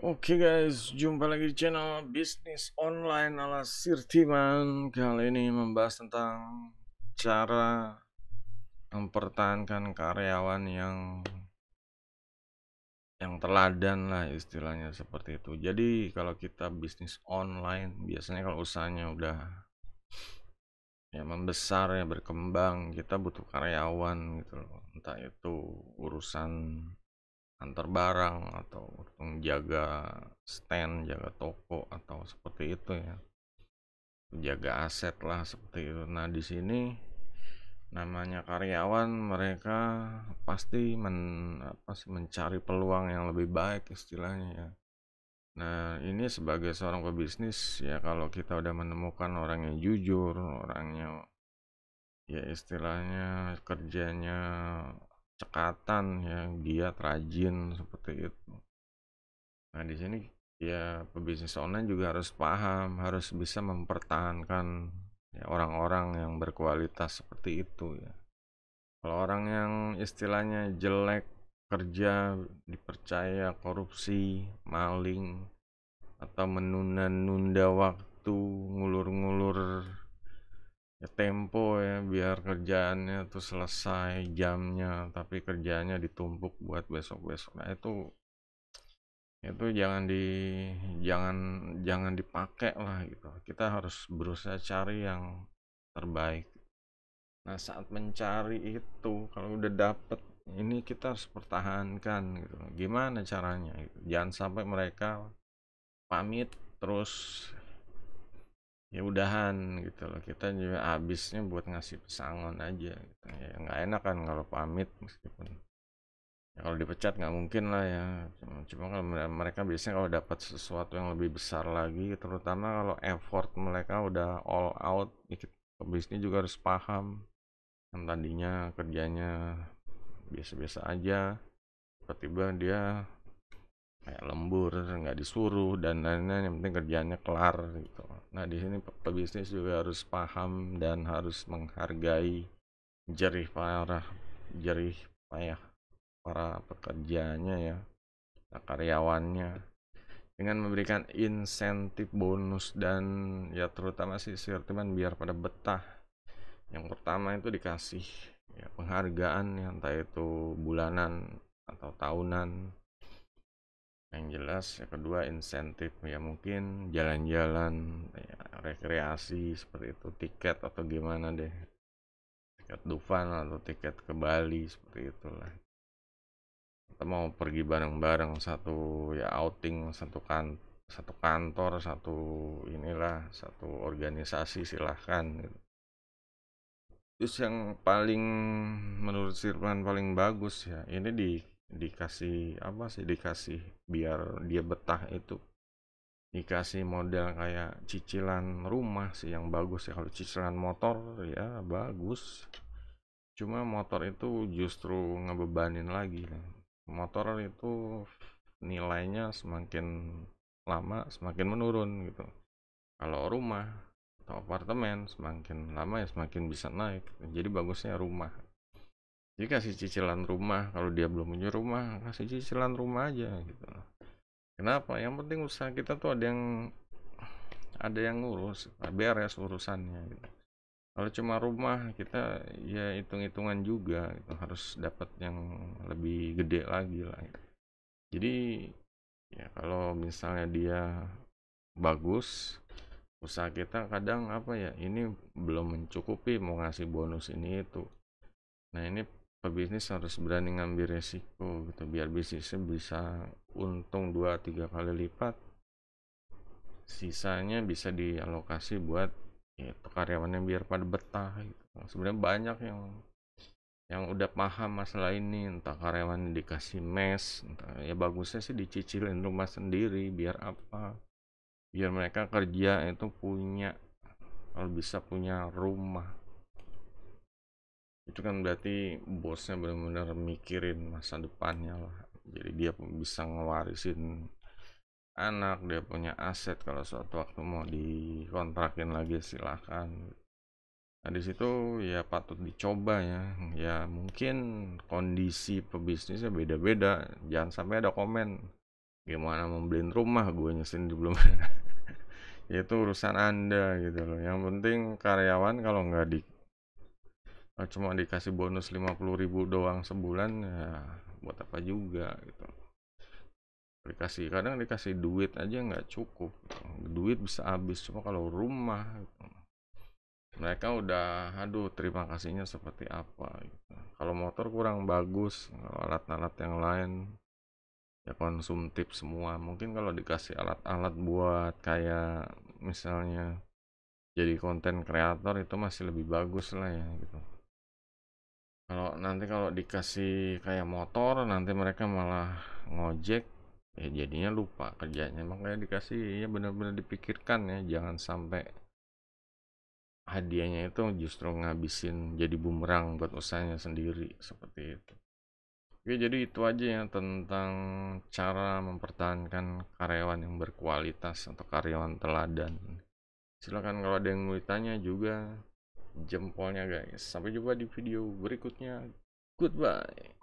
Oke guys, jumpa lagi di channel bisnis online ala Sirtiman. Kali ini membahas tentang cara mempertahankan karyawan yang teladan lah, istilahnya seperti itu. Jadi kalau kita bisnis online, biasanya kalau usahanya udah ya membesar ya berkembang, kita butuh karyawan gitu loh. Entah itu urusan antar barang atau jaga stand, jaga toko atau seperti itu ya. Jaga aset lah seperti itu. Nah, di sini namanya karyawan, mereka pasti mencari peluang yang lebih baik istilahnya ya. Nah, ini sebagai seorang pebisnis ya, kalau kita udah menemukan orang yang jujur, orangnya ya istilahnya kerjanya cekatan ya, giat, rajin seperti itu. Nah, di sini ya pebisnis online juga harus paham, harus bisa mempertahankan ya orang-orang yang berkualitas seperti itu ya. Kalau orang yang istilahnya jelek, kerja dipercaya korupsi, maling, atau menunda-nunda waktu, ngulur-ngulur ya tempo ya biar kerjaannya tuh selesai jamnya, tapi kerjaannya ditumpuk buat besok-besok. Nah, itu jangan jangan dipakai lah gitu. Kita harus berusaha cari yang terbaik. Nah, saat mencari itu kalau udah dapet ini, kita harus pertahankan gitu. Gimana caranya gitu. Jangan sampai mereka pamit terus ya udahan gitu loh. Kita juga habisnya buat ngasih pesangon aja gitu. Ya nggak enak kan kalau pamit, meskipun ya kalau dipecat nggak mungkin lah ya. Cuma kalau mereka biasanya kalau dapat sesuatu yang lebih besar lagi, terutama kalau effort mereka udah all out, pebisnis juga harus paham. Yang tadinya kerjanya biasa-biasa aja, tiba-tiba dia kayak lembur, nggak disuruh dan lain-lain, yang penting kerjaannya kelar gitu. Nah, di sini pebisnis juga harus paham dan harus menghargai jerih jerih payah para pekerjanya ya, karyawannya, dengan memberikan insentif, bonus, dan ya terutama sih teman biar pada betah. Yang pertama itu dikasih ya penghargaan ya, entah itu bulanan atau tahunan. Yang jelas yang kedua insentif ya, mungkin jalan-jalan ya, rekreasi seperti itu, tiket atau gimana deh, tiket Dufan atau tiket ke Bali seperti itulah. Kita mau pergi bareng-bareng, satu ya outing, satu kantor, satu inilah, satu organisasi, silahkan gitu. Terus yang paling menurut Sirpan paling bagus ya, ini dikasih apa sih, dikasih biar dia betah itu, dikasih model kayak cicilan rumah sih yang bagus ya. Kalau cicilan motor ya bagus, cuma motor itu justru ngebebanin lagi. Motor itu nilainya semakin lama semakin menurun gitu. Kalau rumah atau apartemen semakin lama ya semakin bisa naik. Jadi bagusnya rumah. Jadi kasih cicilan rumah, kalau dia belum punya rumah kasih cicilan rumah aja gitu. Kenapa? Yang penting usaha kita tuh ada yang ngurus, beres urusannya gitu. Kalau cuma rumah kita ya hitung-hitungan juga gitu, harus dapat yang lebih gede lagi lah gitu. Jadi ya kalau misalnya dia bagus, usaha kita kadang apa ya, ini belum mencukupi mau ngasih bonus ini itu. Nah, ini pebisnis harus berani ngambil resiko gitu biar bisnisnya bisa untung 2-3 kali lipat. Sisanya bisa dialokasi buat ya, itu karyawannya biar pada betah gitu. Sebenarnya banyak yang udah paham masalah ini, entah karyawan dikasih mes, entah ya bagusnya sih dicicilin rumah sendiri, biar apa? Biar mereka kerja itu punya, kalau bisa punya rumah. Itu kan berarti bosnya benar-benar mikirin masa depannya lah. Jadi dia bisa ngewarisin anak, dia punya aset, kalau suatu waktu mau dikontrakin lagi silahkan. Nah, di situ ya patut dicoba ya. Ya mungkin kondisi pebisnisnya beda-beda. Jangan sampai ada komen Gimana mau beliin rumah guanya sendiri belum ya itu urusan Anda gitu loh. Yang penting karyawan kalau nggak cuma dikasih bonus 50.000 doang sebulan ya buat apa juga gitu. Kadang dikasih duit aja nggak cukup gitu. Duit bisa habis, cuma kalau rumah gitu, mereka udah aduh terima kasihnya seperti apa gitu. Kalau motor kurang bagus, kalau alat-alat yang lain ya konsumtif semua. Mungkin kalau dikasih alat-alat buat kayak misalnya jadi konten kreator itu masih lebih bagus lah ya gitu. Kalau dikasih kayak motor nanti mereka malah ngojek, ya jadinya lupa kerjanya. Makanya dikasih ya benar-benar dipikirkan ya, jangan sampai hadiahnya itu justru ngabisin jadi bumerang buat usahanya sendiri seperti itu. Oke, jadi itu aja ya tentang cara mempertahankan karyawan yang berkualitas atau karyawan teladan. Silakan kalau ada yang mau ditanya juga, jempolnya guys. Sampai jumpa di video berikutnya. Goodbye.